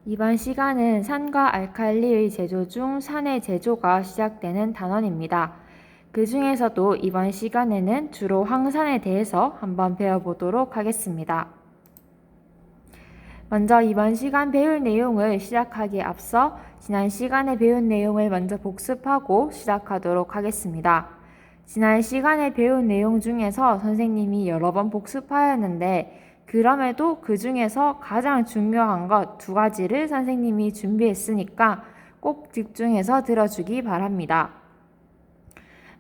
이번 시간은 산과 알칼리의 제조 중 산의 제조가 시작되는 단원입니다. 그 중에서도 이번 시간에는 주로 황산에 대해서 한번 배워보도록 하겠습니다. 먼저 이번 시간 배울 내용을 시작하기에 앞서 지난 시간에 배운 내용을 먼저 복습하고 시작하도록 하겠습니다. 지난 시간에 배운 내용 중에서 선생님이 여러 번 복습하였는데 그럼에도 그 중에서 가장 중요한 것 2가지를 선생님이 준비했으니까 꼭 집중해서 들어주기 바랍니다.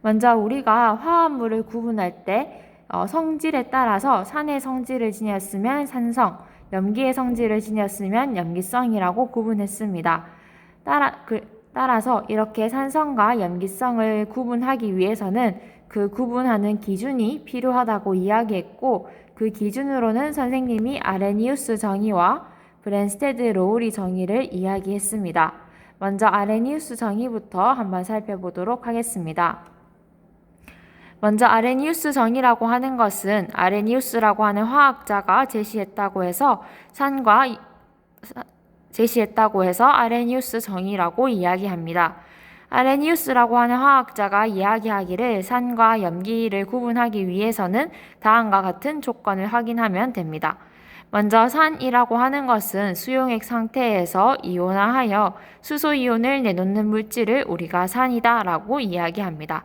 먼저 우리가 화합물을 구분할 때 성질에 따라서 산의 성질을 지녔으면 산성, 염기의 성질을 지녔으면 염기성이라고 구분했습니다. 따라서 이렇게 산성과 염기성을 구분하기 위해서는 그 구분하는 기준이 필요하다고 이야기했고 그 기준으로는 선생님이 아레니우스 정의와 브랜스테드 로우리 정의를 이야기했습니다. 먼저 아레니우스 정의부터 한번 살펴보도록 하겠습니다. 먼저 아레니우스 정의라고 하는 것은 아레니우스라고 하는 화학자가 제시했다고 해서 아레니우스 정의라고 이야기합니다. 아레니우스라고 하는 화학자가 이야기하기를 산과 염기를 구분하기 위해서는 다음과 같은 조건을 확인하면 됩니다. 먼저 산이라고 하는 것은 수용액 상태에서 이온화하여 수소이온을 내놓는 물질을 우리가 산이다 라고 이야기합니다.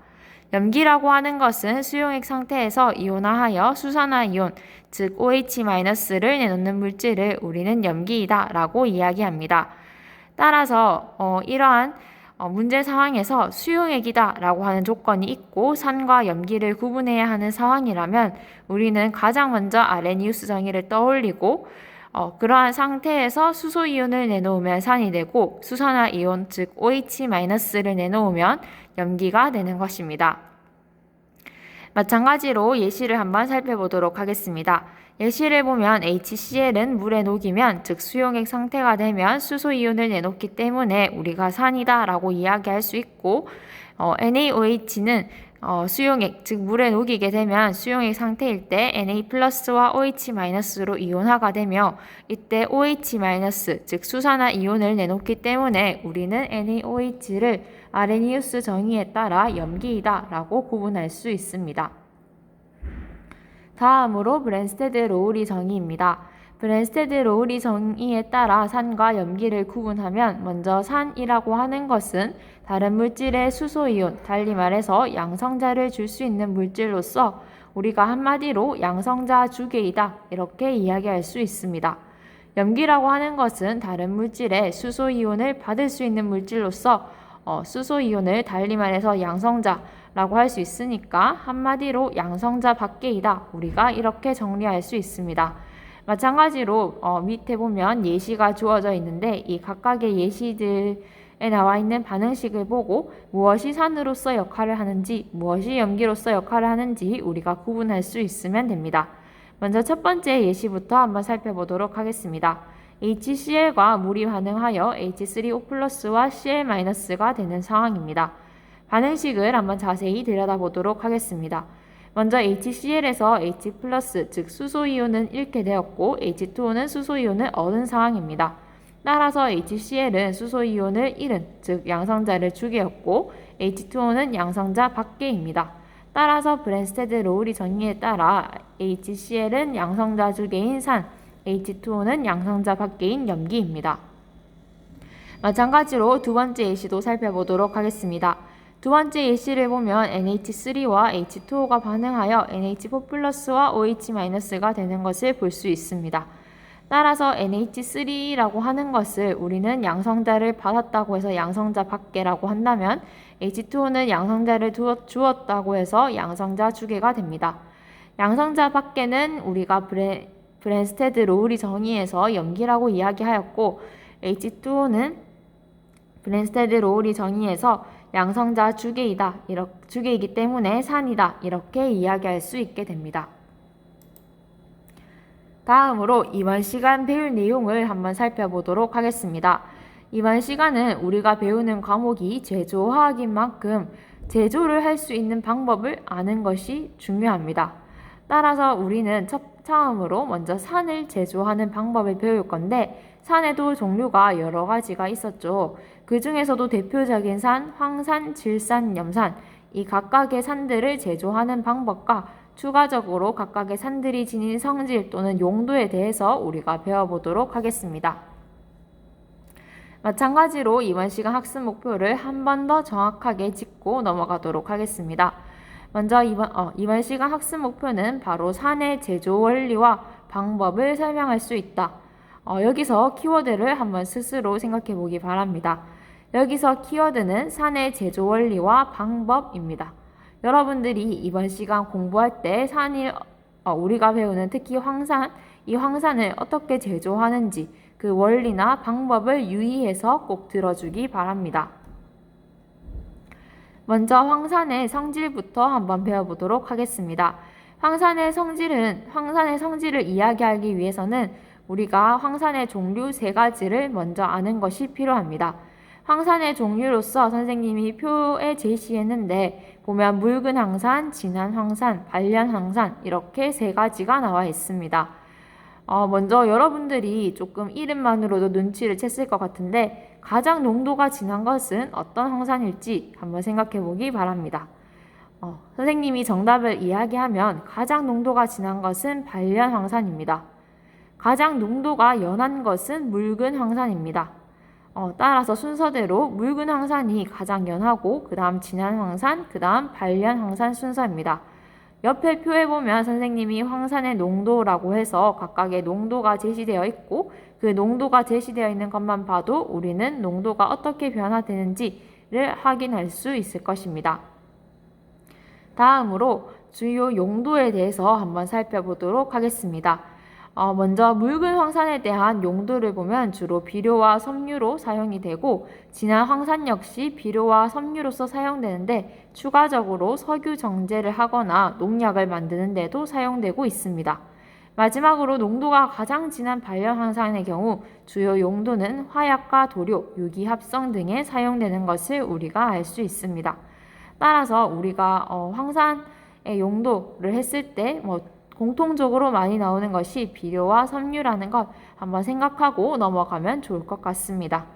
염기라고 하는 것은 수용액 상태에서 이온화하여 수산화이온, 즉 OH-를 내놓는 물질을 우리는 염기이다 라고 이야기합니다. 따라서 이러한 문제 상황에서 수용액이다 라고 하는 조건이 있고 산과 염기를 구분해야 하는 상황이라면 우리는 가장 먼저 아레니우스 정의를 떠올리고 그러한 상태에서 수소이온을 내놓으면 산이 되고 수산화이온 즉 OH-를 내놓으면 염기가 되는 것입니다. 마찬가지로 예시를 한번 살펴보도록 하겠습니다. 예시를 보면 HCl은 물에 녹이면 즉 수용액 상태가 되면 수소이온을 내놓기 때문에 우리가 산이다 라고 이야기할 수 있고 NaOH는 수용액 즉 물에 녹이게 되면 수용액 상태일 때 Na+와 OH-로 이온화가 되며 이때 OH- 즉 수산화이온을 내놓기 때문에 우리는 NaOH를 아레니우스 정의에 따라 염기이다 라고 구분할 수 있습니다. 다음으로 브랜스테드 로우리 정의입니다. 브랜스테드 로우리 정의에 따라 산과 염기를 구분하면 먼저 산이라고 하는 것은 다른 물질의 수소이온, 달리 말해서 양성자를 줄 수 있는 물질로서 우리가 한마디로 양성자 주계이다 이렇게 이야기할 수 있습니다. 염기라고 하는 것은 다른 물질의 수소이온을 받을 수 있는 물질로서 수소이온을 달리 말해서 양성자라고 할 수 있으니까 한마디로 양성자 밖에이다 우리가 이렇게 정리할 수 있습니다. 마찬가지로 밑에 보면 예시가 주어져 있는데 이 각각의 예시들에 나와 있는 반응식을 보고 무엇이 산으로서 역할을 하는지 무엇이 염기로서 역할을 하는지 우리가 구분할 수 있으면 됩니다. 먼저 첫 번째 예시부터 한번 살펴보도록 하겠습니다. HCl과 물이 반응하여 H3O+와 Cl-가 되는 상황입니다. 반응식을 한번 자세히 들여다보도록 하겠습니다. 먼저 HCl에서 H+, 즉 수소이온은 잃게 되었고 H2O는 수소이온을 얻은 상황입니다. 따라서 HCl은 수소이온을 잃은, 즉 양성자를 주계였고 H2O는 양성자 밖에입니다. 따라서 브랜스테드 로우리 정의에 따라 HCl은 양성자 주계인 산, H2O는 양성자 밖에인 염기입니다. 마찬가지로 두 번째 예시도 살펴보도록 하겠습니다. 두 번째 예시를 보면 NH3와 H2O가 반응하여 NH4+와 OH-가 되는 것을 볼 수 있습니다. 따라서 NH3라고 하는 것을 우리는 양성자를 받았다고 해서 양성자 밖에라고 한다면 H2O는 양성자를 주었다고 해서 양성자 주계가 됩니다. 양성자 밖에는 우리가 브랜스테드 로우리 정의에서 염기라고 이야기하였고 H2O는 브랜스테드 로우리 정의에서 양성자 주계이기 때문에 산이다 이렇게 이야기할 수 있게 됩니다. 다음으로 이번 시간 배울 내용을 한번 살펴보도록 하겠습니다. 이번 시간은 우리가 배우는 과목이 제조화학인 만큼 제조를 할 수 있는 방법을 아는 것이 중요합니다. 따라서 우리는 처음으로 먼저 산을 제조하는 방법을 배울 건데 산에도 종류가 여러 가지가 있었죠. 그 중에서도 대표적인 산, 황산, 질산, 염산, 이 각각의 산들을 제조하는 방법과 추가적으로 각각의 산들이 지닌 성질 또는 용도에 대해서 우리가 배워보도록 하겠습니다. 마찬가지로 이번 시간 학습 목표를 한 번 더 정확하게 짚고 넘어가도록 하겠습니다. 먼저 이번 시간 학습 목표는 바로 산의 제조 원리와 방법을 설명할 수 있다. 여기서 키워드를 한번 스스로 생각해 보기 바랍니다. 여기서 키워드는 산의 제조 원리와 방법입니다. 여러분들이 이번 시간 공부할 때 우리가 배우는 특히 이 황산을 어떻게 제조하는지 그 원리나 방법을 유의해서 꼭 들어주기 바랍니다. 먼저 황산의 성질부터 한번 배워보도록 하겠습니다. 황산의 성질을 이야기하기 위해서는 우리가 황산의 종류 3가지를 먼저 아는 것이 필요합니다. 황산의 종류로서 선생님이 표에 제시했는데 보면 묽은 황산, 진한 황산, 발련 황산 이렇게 3가지가 나와 있습니다. 먼저 여러분들이 조금 이름만으로도 눈치를 챘을 것 같은데 가장 농도가 진한 것은 어떤 황산일지 한번 생각해 보기 바랍니다. 선생님이 정답을 이야기하면 가장 농도가 진한 것은 발련 황산입니다. 가장 농도가 연한 것은 묽은 황산입니다. 따라서 순서대로 묽은 황산이 가장 연하고 그 다음 진한 황산, 그 다음 발련 황산 순서입니다. 옆에 표에 보면 선생님이 황산의 농도라고 해서 각각의 농도가 제시되어 있고 그 농도가 제시되어 있는 것만 봐도 우리는 농도가 어떻게 변화되는지를 확인할 수 있을 것입니다. 다음으로 주요 용도에 대해서 한번 살펴보도록 하겠습니다. 먼저 묽은 황산에 대한 용도를 보면 주로 비료와 섬유로 사용이 되고 진한 황산 역시 비료와 섬유로서 사용되는데 추가적으로 석유 정제를 하거나 농약을 만드는 데도 사용되고 있습니다. 마지막으로 농도가 가장 진한 발열 황산의 경우 주요 용도는 화약과 도료, 유기 합성 등에 사용되는 것을 우리가 알 수 있습니다. 따라서 우리가 황산의 용도를 했을 때 공통적으로 많이 나오는 것이 비료와 섬유라는 것 한번 생각하고 넘어가면 좋을 것 같습니다.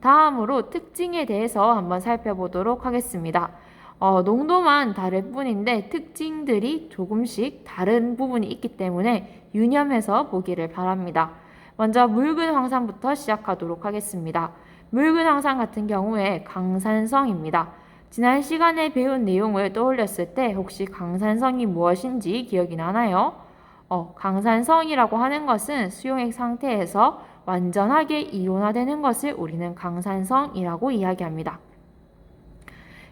다음으로 특징에 대해서 한번 살펴보도록 하겠습니다. 농도만 다를 뿐인데 특징들이 조금씩 다른 부분이 있기 때문에 유념해서 보기를 바랍니다. 먼저 묽은 황산부터 시작하도록 하겠습니다. 묽은 황산 같은 경우에 강산성입니다. 지난 시간에 배운 내용을 떠올렸을 때 혹시 강산성이 무엇인지 기억이 나나요? 강산성이라고 하는 것은 수용액 상태에서 완전하게 이온화되는 것을 우리는 강산성이라고 이야기합니다.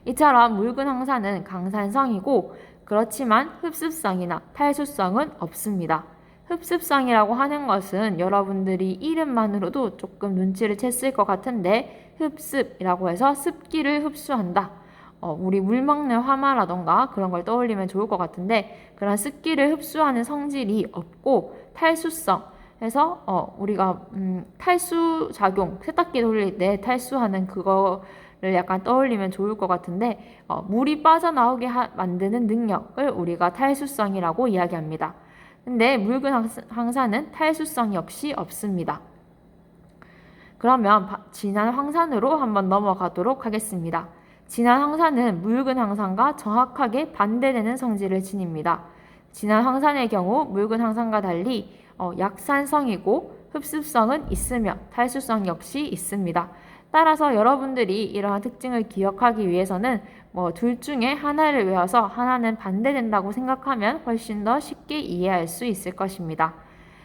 이처럼 묽은 황산은 강산성이고 그렇지만 흡습성이나 탈수성은 없습니다. 흡습성이라고 하는 것은 여러분들이 이름만으로도 조금 눈치를 챘을 것 같은데 흡습이라고 해서 습기를 흡수한다. 우리 물 먹는 화마라던가 그런 걸 떠올리면 좋을 것 같은데 그런 습기를 흡수하는 성질이 없고 탈수성 해서 우리가 탈수 작용 세탁기 돌릴 때 탈수하는 그거를 약간 떠올리면 좋을 것 같은데 물이 빠져나오게 만드는 능력을 우리가 탈수성이라고 이야기합니다. 근데 묽은 황산은 탈수성 역시 없습니다. 그러면 진한 황산으로 한번 넘어가도록 하겠습니다. 진한 황산은 묽은 황산과 정확하게 반대되는 성질을 지닙니다. 진한 황산의 경우 묽은 황산과 달리 약산성이고 흡습성은 있으며 탈수성 역시 있습니다. 따라서 여러분들이 이러한 특징을 기억하기 위해서는 둘 중에 하나를 외워서 하나는 반대된다고 생각하면 훨씬 더 쉽게 이해할 수 있을 것입니다.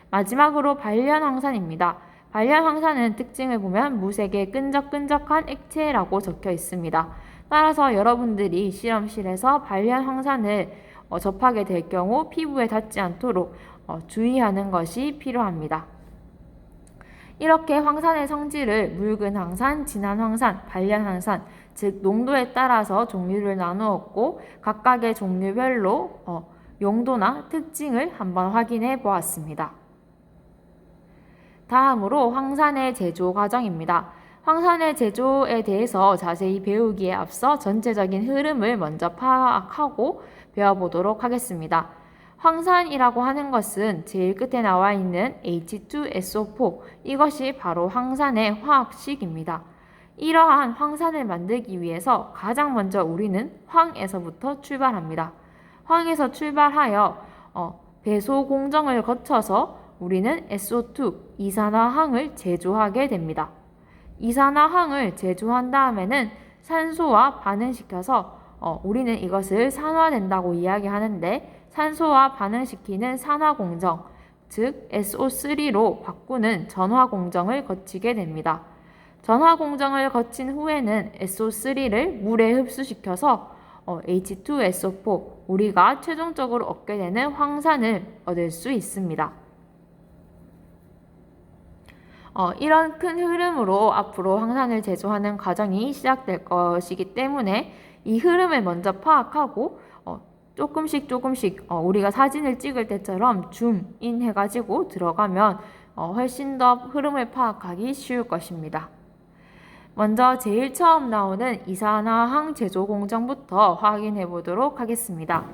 마지막으로 발련 황산입니다. 발련 황산은 특징을 보면 무색의 끈적끈적한 액체라고 적혀 있습니다. 따라서 여러분들이 실험실에서 발련 황산을 접하게 될 경우 피부에 닿지 않도록 주의하는 것이 필요합니다. 이렇게 황산의 성질을 묽은 황산, 진한 황산, 발련 황산, 즉 농도에 따라서 종류를 나누었고 각각의 종류별로 용도나 특징을 한번 확인해 보았습니다. 다음으로 황산의 제조 과정입니다. 황산의 제조에 대해서 자세히 배우기에 앞서 전체적인 흐름을 먼저 파악하고 배워보도록 하겠습니다. 황산이라고 하는 것은 제일 끝에 나와 있는 H2SO4, 이것이 바로 황산의 화학식입니다. 이러한 황산을 만들기 위해서 가장 먼저 우리는 황에서부터 출발합니다. 황에서 출발하여 배소 공정을 거쳐서 우리는 SO2, 이산화황을 제조하게 됩니다. 이산화황을 제조한 다음에는 산소와 반응시켜서 우리는 이것을 산화된다고 이야기하는데, 산소와 반응시키는 산화공정, 즉 SO3로 바꾸는 전화공정을 거치게 됩니다. 전화공정을 거친 후에는 SO3를 물에 흡수시켜서 H2SO4, 우리가 최종적으로 얻게 되는 황산을 얻을 수 있습니다. 이런 큰 흐름으로 앞으로 황산을 제조하는 과정이 시작될 것이기 때문에 이 흐름을 먼저 파악하고 조금씩 우리가 사진을 찍을 때처럼 줌인 해가지고 들어가면 훨씬 더 흐름을 파악하기 쉬울 것입니다. 먼저 제일 처음 나오는 이산화황 제조 공정부터 확인해 보도록 하겠습니다.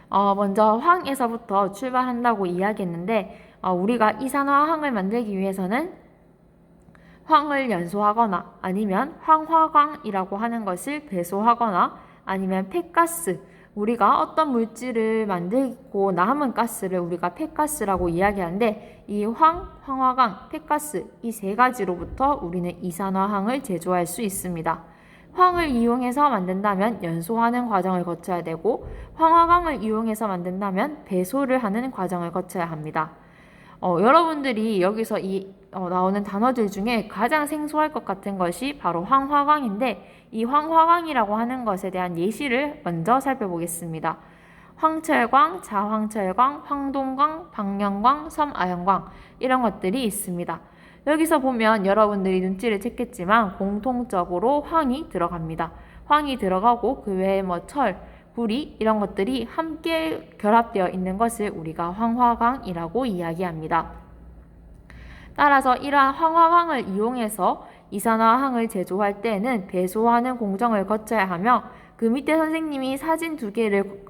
먼저 황에서부터 출발한다고 이야기했는데, 우리가 이산화황을 만들기 위해서는 황을 연소하거나 아니면 황화광이라고 하는 것을 배소하거나 아니면 폐가스, 우리가 어떤 물질을 만들고 남은 가스를 우리가 폐가스라고 이야기하는데, 이 황화광, 폐가스 이 세 가지로부터 우리는 이산화황을 제조할 수 있습니다. 황을 이용해서 만든다면 연소하는 과정을 거쳐야 되고, 황화광을 이용해서 만든다면 배소를 하는 과정을 거쳐야 합니다. 여러분들이 여기서 나오는 단어들 중에 가장 생소할 것 같은 것이 바로 황화광인데, 이 황화광이라고 하는 것에 대한 예시를 먼저 살펴보겠습니다. 황철광, 자황철광, 황동광, 방영광, 섬아연광, 이런 것들이 있습니다. 여기서 보면 여러분들이 눈치를 챘겠지만 공통적으로 황이 들어갑니다. 황이 들어가고 그 외에 철, 불이 이런 것들이 함께 결합되어 있는 것을 우리가 황화광이라고 이야기합니다. 따라서 이러한 황화광을 이용해서 이산화황을 제조할 때는 배소하는 공정을 거쳐야 하며, 그 밑에 선생님이 사진 두 개를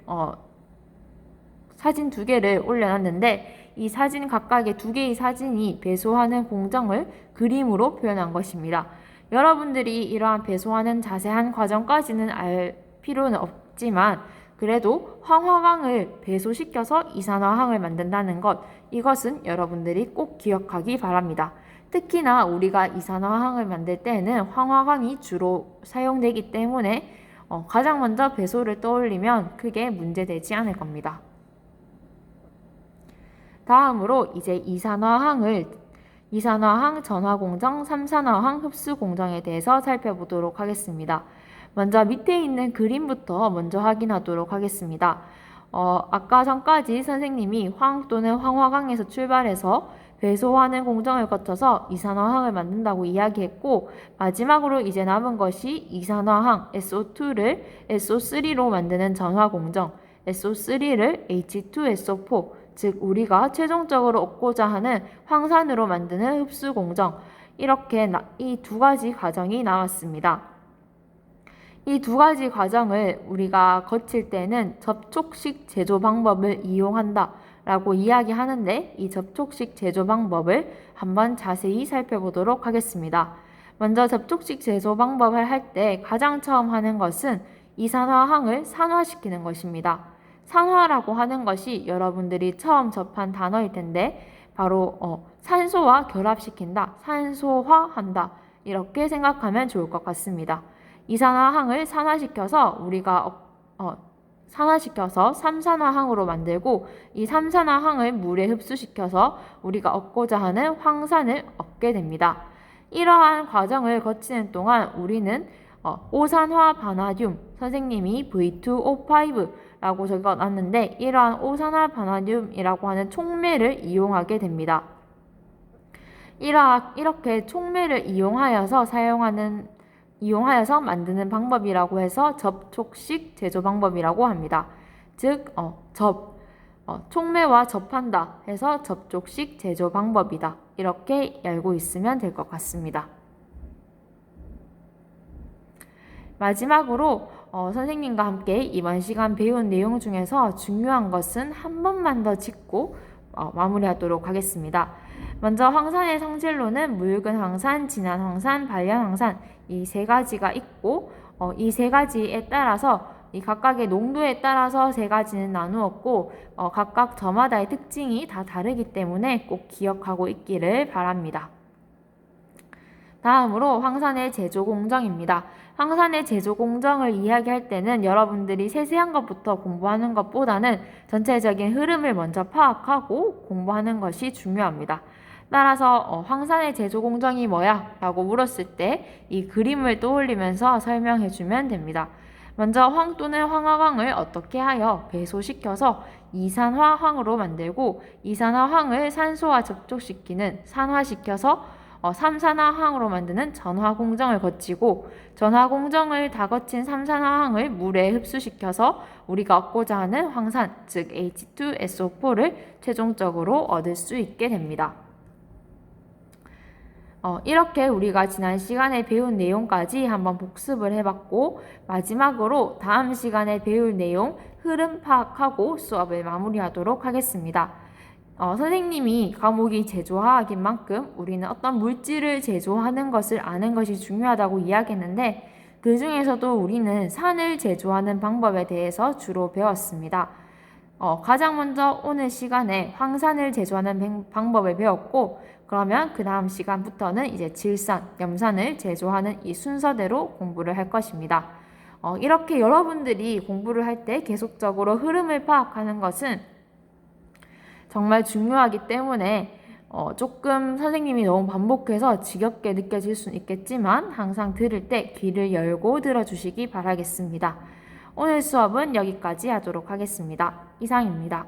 올려놨는데, 이 사진 각각의 두 개의 사진이 배소하는 공정을 그림으로 표현한 것입니다. 여러분들이 이러한 배소하는 자세한 과정까지는 알 필요는 없지만 그래도 황화광을 배소시켜서 이산화황을 만든다는 것, 이것은 여러분들이 꼭 기억하기 바랍니다. 특히나 우리가 이산화황을 만들 때에는 황화광이 주로 사용되기 때문에 가장 먼저 배소를 떠올리면 크게 문제되지 않을 겁니다. 다음으로 이제 이산화황 전화공정, 3산화황 흡수공정에 대해서 살펴보도록 하겠습니다. 먼저 밑에 있는 그림부터 먼저 확인하도록 하겠습니다. 아까 전까지 선생님이 황 또는 황화광에서 출발해서 배소하는 공정을 거쳐서 이산화황을 만든다고 이야기했고, 마지막으로 이제 남은 것이 이산화황 SO2를 SO3로 만드는 전화공정, SO3를 H2SO4, 즉 우리가 최종적으로 얻고자 하는 황산으로 만드는 흡수공정, 이렇게 이 두 가지 과정이 나왔습니다. 이 두 가지 과정을 우리가 거칠 때는 접촉식 제조 방법을 이용한다 라고 이야기하는데, 이 접촉식 제조 방법을 한번 자세히 살펴보도록 하겠습니다. 먼저 접촉식 제조 방법을 할 때 가장 처음 하는 것은 이산화황을 산화시키는 것입니다. 산화라고 하는 것이 여러분들이 처음 접한 단어일 텐데, 바로 산소와 결합시킨다, 산소화한다, 이렇게 생각하면 좋을 것 같습니다. 이산화황을 산화시켜서 우리가 산화시켜서 3산화황으로 만들고, 이 3산화황을 물에 흡수시켜서 우리가 얻고자 하는 황산을 얻게 됩니다. 이러한 과정을 거치는 동안 우리는 오산화 바나듐, 선생님이 V2O5라고 적어놨는데, 이러한 오산화 바나듐이라고 하는 촉매를 이용하게 됩니다. 이렇게 촉매를 이용하여서 만드는 방법이라고 해서 접촉식 제조 방법이라고 합니다. 즉, 촉매와 접한다 해서 접촉식 제조 방법이다, 이렇게 알고 있으면 될 것 같습니다. 마지막으로 선생님과 함께 이번 시간 배운 내용 중에서 중요한 것은 한 번만 더 짚고 마무리하도록 하겠습니다. 먼저 황산의 성질로는 묽은 황산, 진한 황산, 발연 황산 이 세 가지가 있고 이 세 가지에 따라서 이 각각의 농도에 따라서 세 가지는 나누었고 각각 저마다의 특징이 다 다르기 때문에 꼭 기억하고 있기를 바랍니다. 다음으로 황산의 제조 공정입니다. 황산의 제조 공정을 이야기할 때는 여러분들이 세세한 것부터 공부하는 것보다는 전체적인 흐름을 먼저 파악하고 공부하는 것이 중요합니다. 따라서 황산의 제조 공정이 뭐야? 라고 물었을 때 이 그림을 떠올리면서 설명해 주면 됩니다. 먼저 황 또는 황화황을 어떻게 하여 배소시켜서 이산화황으로 만들고 이산화황을 산소와 접촉시키는 산화시켜서 삼산화황으로 만드는 전화공정을 거치고 전화공정을 다 거친 삼산화황을 물에 흡수시켜서 우리가 얻고자 하는 황산, 즉 H2SO4를 최종적으로 얻을 수 있게 됩니다. 이렇게 우리가 지난 시간에 배운 내용까지 한번 복습을 해봤고 마지막으로 다음 시간에 배울 내용 흐름 파악하고 수업을 마무리하도록 하겠습니다. 선생님이 과목이 제조화학인 만큼 우리는 어떤 물질을 제조하는 것을 아는 것이 중요하다고 이야기했는데 그 중에서도 우리는 산을 제조하는 방법에 대해서 주로 배웠습니다. 가장 먼저 오늘 시간에 황산을 제조하는 방법을 배웠고 그러면 그 다음 시간부터는 이제 질산, 염산을 제조하는 이 순서대로 공부를 할 것입니다. 이렇게 여러분들이 공부를 할 때 계속적으로 흐름을 파악하는 것은 정말 중요하기 때문에 조금 선생님이 너무 반복해서 지겹게 느껴질 수는 있겠지만 항상 들을 때 귀를 열고 들어주시기 바라겠습니다. 오늘 수업은 여기까지 하도록 하겠습니다. 이상입니다.